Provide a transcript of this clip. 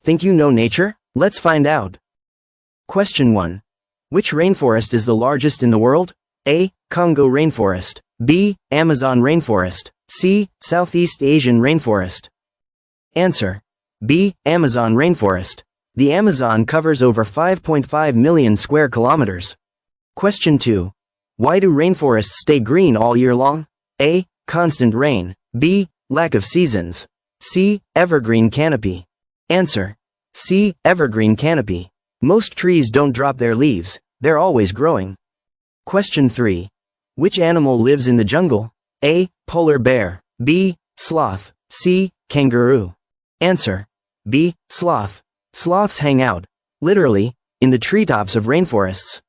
Think you know nature? Let's find out. Question 1. Which rainforest is the largest in the world? A. Congo rainforest. B. Amazon rainforest. C. Southeast Asian rainforest. Answer. B. Amazon rainforest. The Amazon covers over 5.5 million square kilometers. Question 2. Why do rainforests stay green all year long? A. Constant rain. B. Lack of seasons. C. Evergreen canopy. Answer. C. Evergreen canopy. Most trees don't drop their leaves, they're always growing. Question 3. Which animal lives in the jungle? A. Polar bear. B. Sloth. C. Kangaroo. Answer. B. Sloth. Sloths hang out, literally, in the treetops of rainforests.